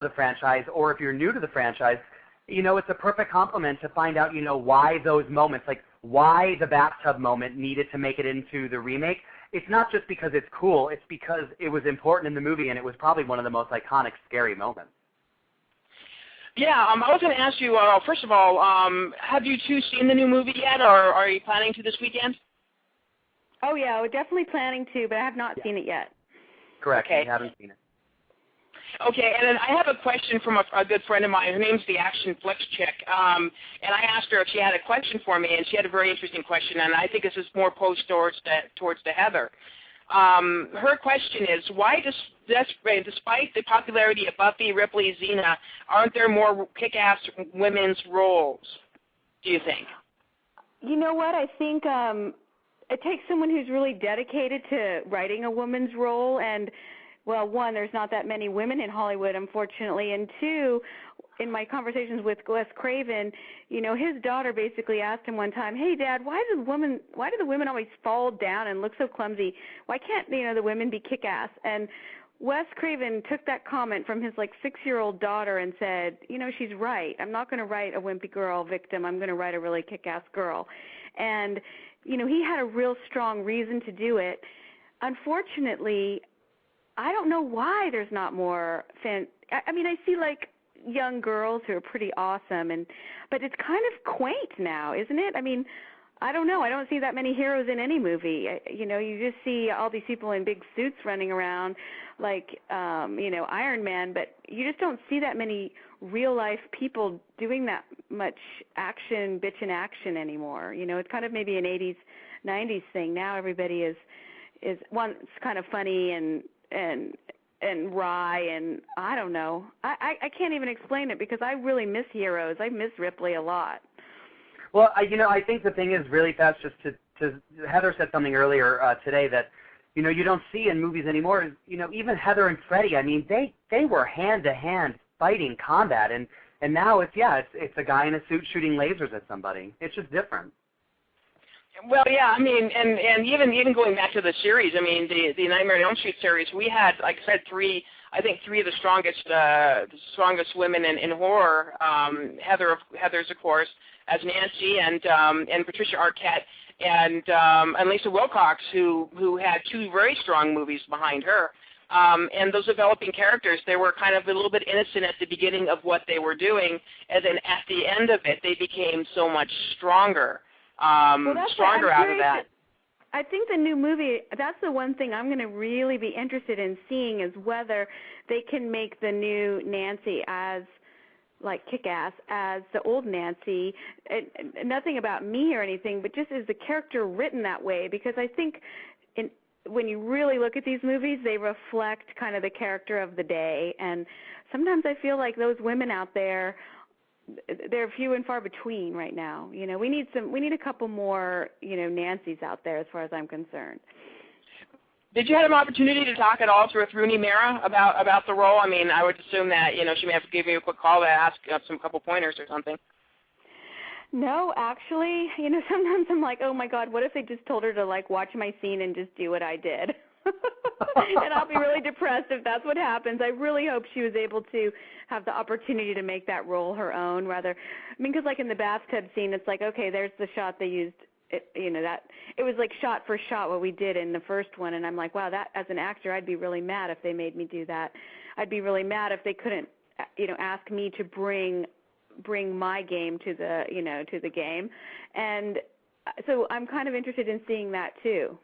the franchise, or if you're new to the franchise, it's a perfect compliment to find out, why those moments, like why the bathtub moment needed to make it into the remake. It's not just because it's cool, it's because it was important in the movie, and it was probably one of the most iconic, scary moments. Yeah, I was going to ask you, first of all, have you two seen the new movie yet, or are you planning to this weekend? Oh, yeah, we're definitely planning to, but I have not seen it yet. Correct, okay. We haven't seen it. Okay, and then I have a question from a good friend of mine. Her name's the Action Flicks Chick, and I asked her if she had a question for me, and she had a very interesting question, and I think this is more posed towards the Heather. Her question is, why, despite the popularity of Buffy, Ripley, Xena, aren't there more kick-ass women's roles, do you think? You know what? I think it takes someone who's really dedicated to writing a woman's role, and well, one, there's not that many women in Hollywood, unfortunately, and two, in my conversations with Wes Craven, his daughter basically asked him one time, "Hey, Dad, why do the women always fall down and look so clumsy? Why can't the women be kick-ass?" And Wes Craven took that comment from his 6-year-old daughter and said, she's right. I'm not going to write a wimpy girl victim. I'm going to write a really kick-ass girl. And he had a real strong reason to do it. Unfortunately, I don't know why there's not more I see young girls who are pretty awesome, but it's kind of quaint now, isn't it? I don't know. I don't see that many heroes in any movie. You just see all these people in big suits running around like Iron Man, but you just don't see that many real life people doing that much bitchin' action anymore. It's kind of maybe an 80s, 90s thing. Now everybody is one, it's kind of funny and wry, and I don't know. I can't even explain it because I really miss heroes. I miss Ripley a lot. Well, I think the thing is really fast, just to Heather said something earlier today that, you don't see in movies anymore is, even Heather and Freddie, they were hand-to-hand fighting combat, and now it's a guy in a suit shooting lasers at somebody. It's just different. Well, yeah, and even going back to the series, the Nightmare on Elm Street series, we had, like I said, three of the strongest women in horror. Heather's, of course, as Nancy, and Patricia Arquette, and Lisa Wilcox, who had two very strong movies behind her. And those developing characters, they were kind of a little bit innocent at the beginning of what they were doing, and then at the end of it, they became so much stronger. Stronger out of that. I think the new movie, that's the one thing I'm going to really be interested in seeing is whether they can make the new Nancy as kick-ass as the old Nancy. Nothing about me or anything, but just as the character written that way, because I think when you really look at these movies, they reflect kind of the character of the day, and sometimes I feel like those women out there, they're few and far between right now. We need a couple more, Nancys out there as far as I'm concerned. Did you have an opportunity to talk at all with Rooney Mara about the role? I would assume that, she may have to give you a quick call to ask some couple pointers or something. No, actually, sometimes I'm like, oh my God, what if they just told her to watch my scene and just do what I did? And I'll be really depressed if that's what happens. I really hope she was able to have the opportunity to make that role her own rather. Because in the bathtub scene, it's okay, there's the shot they used. It was shot for shot what we did in the first one, and I'm like, wow, that as an actor, I'd be really mad if they made me do that. I'd be really mad if they couldn't, ask me to bring my game to the game, and so I'm kind of interested in seeing that too.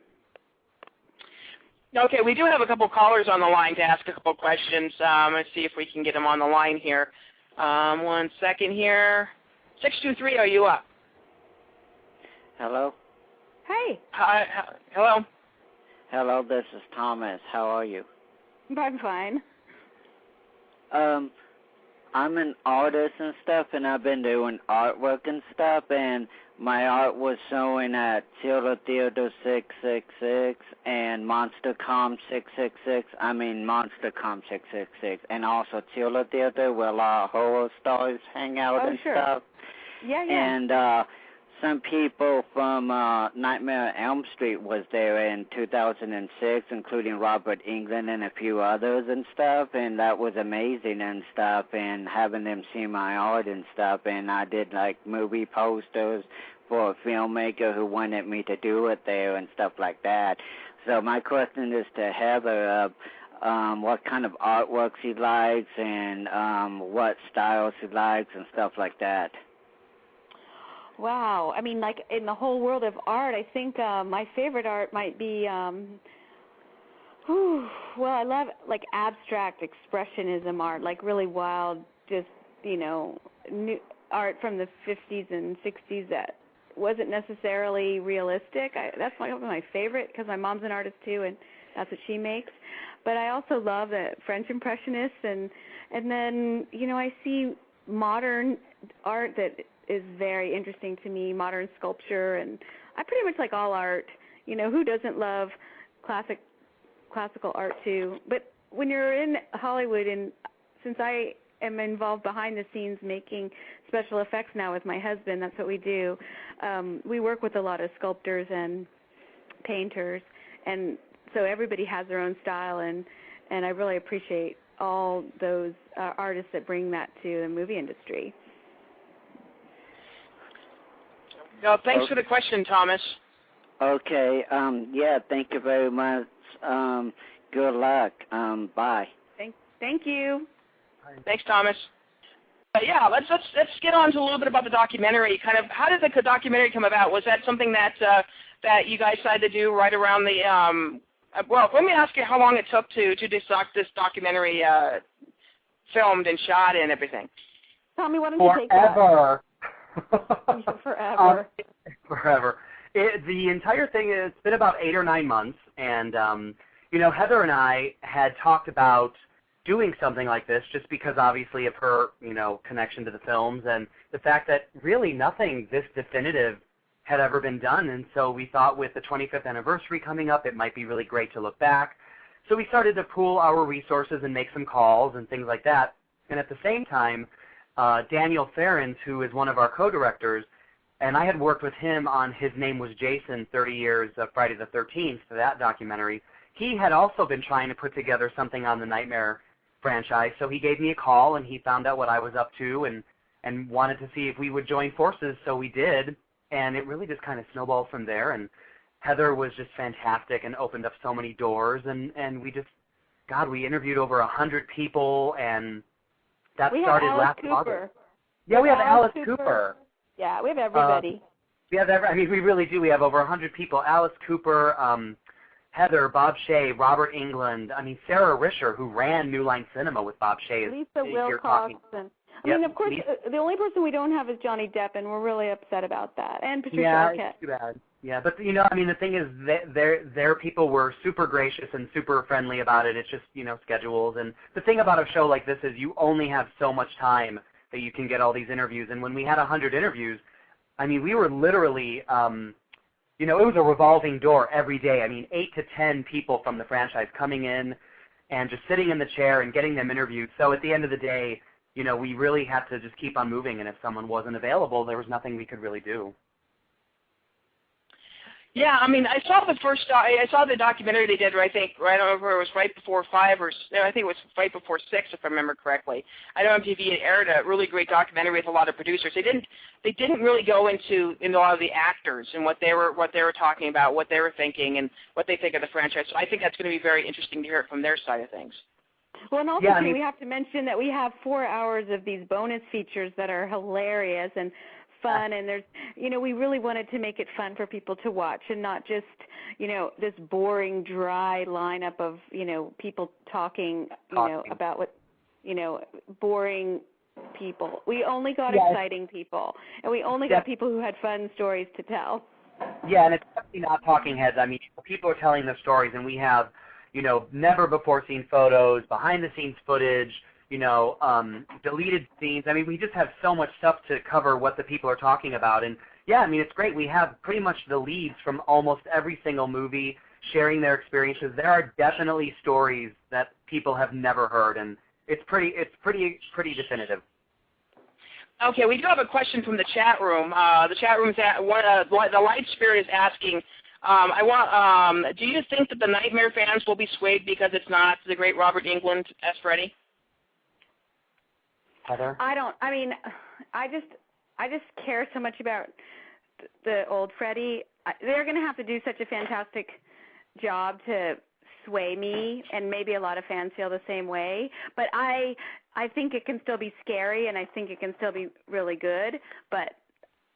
Okay, we do have a couple callers on the line to ask a couple questions. Let's see if we can get them on the line here. 1 second here. 623, are you up? Hello? Hey. Hello? Hello, this is Thomas. How are you? I'm fine. I'm an artist and stuff, and I've been doing artwork and stuff, and my art was showing at Tilda Theater 666 and MonsterCom 666. MonsterCom 666, and also Tilda Theater where a lot of horror stars hang out and sure. stuff. Yeah. And some people from Nightmare on Elm Street was there in 2006, including Robert Englund and a few others and stuff, and that was amazing and stuff, and having them see my art and stuff, and I did like movie posters for a filmmaker who wanted me to do it there and stuff like that. So my question is to Heather, what kind of artwork she likes and what styles she likes and stuff like that. Wow. I mean, like in the whole world of art, I think my favorite art might be, well, I love like abstract expressionism art, like really wild, just, new art from the 50s and 60s that wasn't necessarily realistic. That's one of my favorite because my mom's an artist too, and that's what she makes. But I also love the French Impressionists, and then, I see modern art that is very interesting to me, modern sculpture, and I pretty much like all art. Who doesn't love classical art too? But when you're in Hollywood, and since I am involved behind the scenes making special effects now with my husband, that's what we do. We work with a lot of sculptors and painters, and so everybody has their own style, and I really appreciate all those artists that bring that to the movie industry. No, thanks for the question, Thomas. Okay. Yeah, thank you very much. Good luck. Bye. Thank you. Thanks, Thomas. Yeah, let's get on to a little bit about the documentary. Kind of, how did the documentary come about? Was that something that you guys decided to do right around the? Well, let me ask you how long it took to this documentary filmed and shot and everything. Tommy, why don't you take that? Forever. Forever. The entire thing, it's been about 8 or 9 months, and Heather and I had talked about doing something like this just because obviously of her, connection to the films and the fact that really nothing this definitive had ever been done. And so we thought with the 25th anniversary coming up, it might be really great to look back. So we started to pool our resources and make some calls and things like that. And at the same time, Daniel Ferens, who is one of our co-directors, and I had worked with him on His Name Was Jason, 30 Years of Friday the 13th, for that documentary. He had also been trying to put together something on the Nightmare franchise, so he gave me a call, and he found out what I was up to and wanted to see if we would join forces, so we did, and it really just kind of snowballed from there, and Heather was just fantastic and opened up so many doors, and we just, we interviewed over 100 people, and that started last August. Yeah, we have Alice Cooper. Yeah, we have everybody. We really do. We have over 100 people. Alice Cooper, Heather, Bob Shea, Robert Englund. Sarah Risher, who ran New Line Cinema with Bob Shea. Lisa Wilcox. Of course, the only person we don't have is Johnny Depp, and we're really upset about that. And Patricia Arquette. Yeah, it's too bad. Yeah, but the thing is, their people were super gracious and super friendly about it. It's just, schedules. And the thing about a show like this is you only have so much time that you can get all these interviews. And when we had 100 interviews, we were literally, it was a revolving door every day. 8 to 10 people from the franchise coming in and just sitting in the chair and getting them interviewed. So at the end of the day, we really had to just keep on moving. And if someone wasn't available, there was nothing we could really do. Yeah, I saw I saw the documentary they did. I don't know if it was right before 5 or I think it was right before 6, if I remember correctly. I know MTV aired a really great documentary with a lot of producers. They didn't really go into a lot of the actors and what they were talking about, what they were thinking, and what they think of the franchise. So I think that's going to be very interesting to hear it from their side of things. Well, and also we have to mention that we have 4 hours of these bonus features that are hilarious and fun, and there's, we really wanted to make it fun for people to watch and not just, this boring, dry lineup of, people talking, about what, boring people. We only got exciting people, and we only got people who had fun stories to tell. Yeah, and it's definitely not talking heads. People are telling their stories, and we have, never before seen photos, behind the scenes footage, deleted scenes. We just have so much stuff to cover what the people are talking about. And, it's great. We have pretty much the leads from almost every single movie sharing their experiences. There are definitely stories that people have never heard, and it's pretty definitive. Okay, we do have a question from the chat room. The chat room is the Light Spirit is asking. Do you think that the Nightmare fans will be swayed because it's not the great Robert Englund as Freddy? Heather? I just care so much about the old Freddy. They're going to have to do such a fantastic job to sway me, and maybe a lot of fans feel the same way. But I think it can still be scary, and I think it can still be really good. But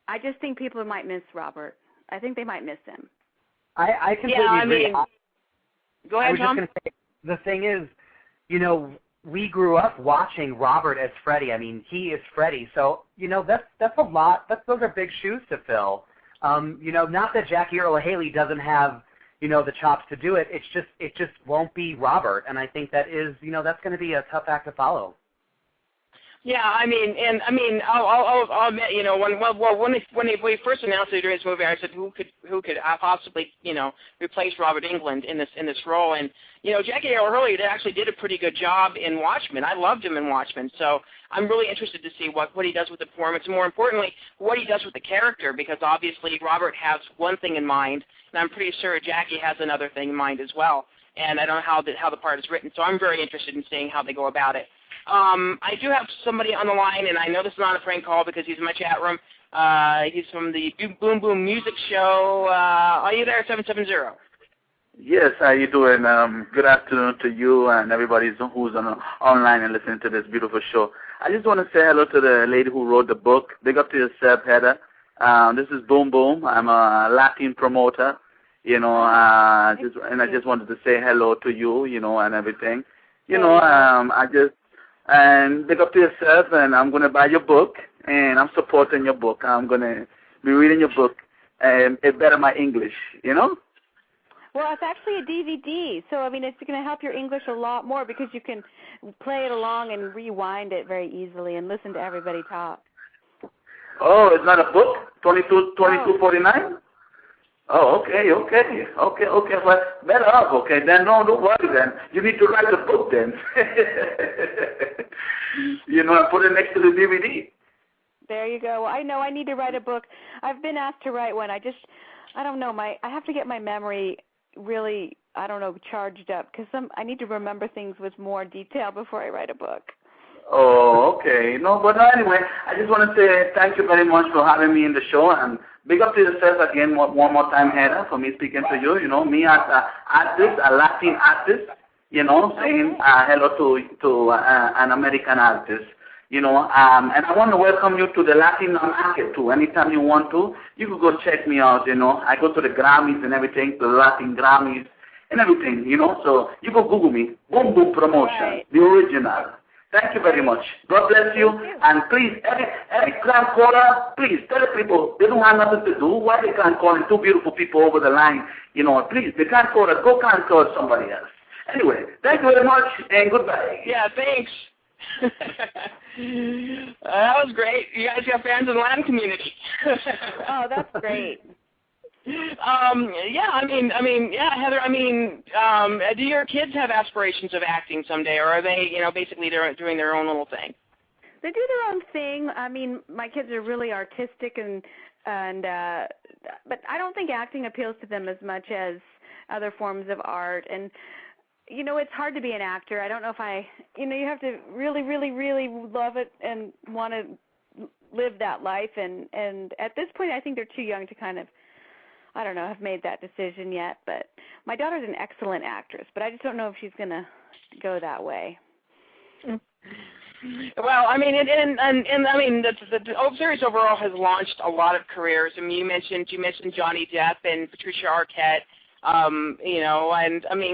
I just think people might miss Robert. I think they might miss him. I completely agree. Go ahead, Tom. I was just going to say, the thing is, we grew up watching Robert as Freddy. I mean, he is Freddy. So, that's a lot. Those are big shoes to fill. Not that Jackie Earle Haley doesn't have, the chops to do it. It just won't be Robert. And I think that is, that's going to be a tough act to follow. Yeah, I'll admit, when we first announced it during this movie, I said who could possibly, replace Robert Englund in this role, and Jackie Earle Haley actually did a pretty good job in Watchmen. I loved him in Watchmen, so I'm really interested to see what he does with the performance, and more importantly, what he does with the character, because obviously Robert has one thing in mind, and I'm pretty sure Jackie has another thing in mind as well, and I don't know how the part is written, so I'm very interested in seeing how they go about it. I do have somebody on the line, and I know this is not a prank call because he's in my chat room. He's from the Boom Boom Music Show. Are you there, 770? Yes, how you doing? Good afternoon to you and everybody who's online and listening to this beautiful show. I just want to say hello to the lady who wrote the book. Big up to yourself, Heather. This is Boom Boom. I'm a Latin promoter, and I just wanted to say hello to you, and everything. And big up to yourself, and I'm going to buy your book, and I'm supporting your book. I'm going to be reading your book, and it better my English, Well, it's actually a DVD, so, it's going to help your English a lot more because you can play it along and rewind it very easily and listen to everybody talk. Oh, it's not a book? $22.49? Oh, okay. Well, better off, okay. Then don't worry then. You need to write the book then. And put it next to the DVD. There you go. Well, I know I need to write a book. I've been asked to write one. I don't know. I have to get my memory really, charged up because I need to remember things with more detail before I write a book. Oh, okay. But anyway, I just want to say thank you very much for having me in the show, and big up to yourself again one more time, Heather, for me speaking to you. Me as an artist, a Latin artist, saying hello to an American artist, and I want to welcome you to the Latin market too. Anytime you want to, you can go check me out, I go to the Grammys and everything, the Latin Grammys and everything, so you go Google me, Boom Boom Promotion, the original. Thank you very much. God bless you. And please, every clan caller, please tell the people they don't have nothing to do. Why they can't call two beautiful people over the line? Please, they can't call us. Go can't call somebody else. Anyway, thank you very much and goodbye. Yeah, thanks. That was great. You guys got fans in the Latin community. Oh, that's great. Heather, do your kids have aspirations of acting someday, or are they, basically they're doing their own little thing? They do their own thing. My kids are really artistic but I don't think acting appeals to them as much as other forms of art. And, it's hard to be an actor. I don't know if you have to really, really, really love it and want to live that life. And at this point, I think they're too young to kind of, have made that decision yet, but my daughter's an excellent actress, but I just don't know if she's going to go that way. Well, the old series overall has launched a lot of careers. You mentioned Johnny Depp and Patricia Arquette, and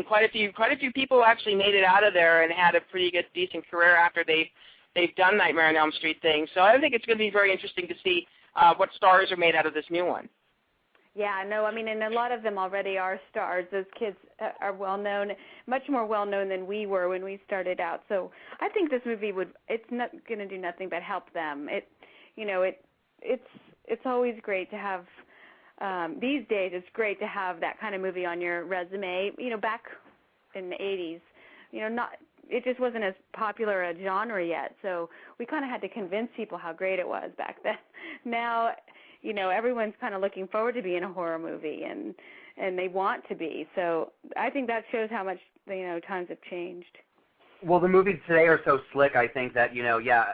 quite a few people actually made it out of there and had a pretty good, decent career after they've done Nightmare on Elm Street things. So I think it's going to be very interesting to see what stars are made out of this new one. Yeah, no, and a lot of them already are stars. Those kids are well-known, much more well-known than we were when we started out. So I think this movie it's not going to do nothing but help them. It's always great to have, these days it's great to have that kind of movie on your resume. Back in the 80s, it just wasn't as popular a genre yet. So we kind of had to convince people how great it was back then. Now, you know, everyone's kind of looking forward to being a horror movie, and they want to be. So I think that shows how much, you know, times have changed. Well, the movies today are so slick, I think, that, you know, yeah,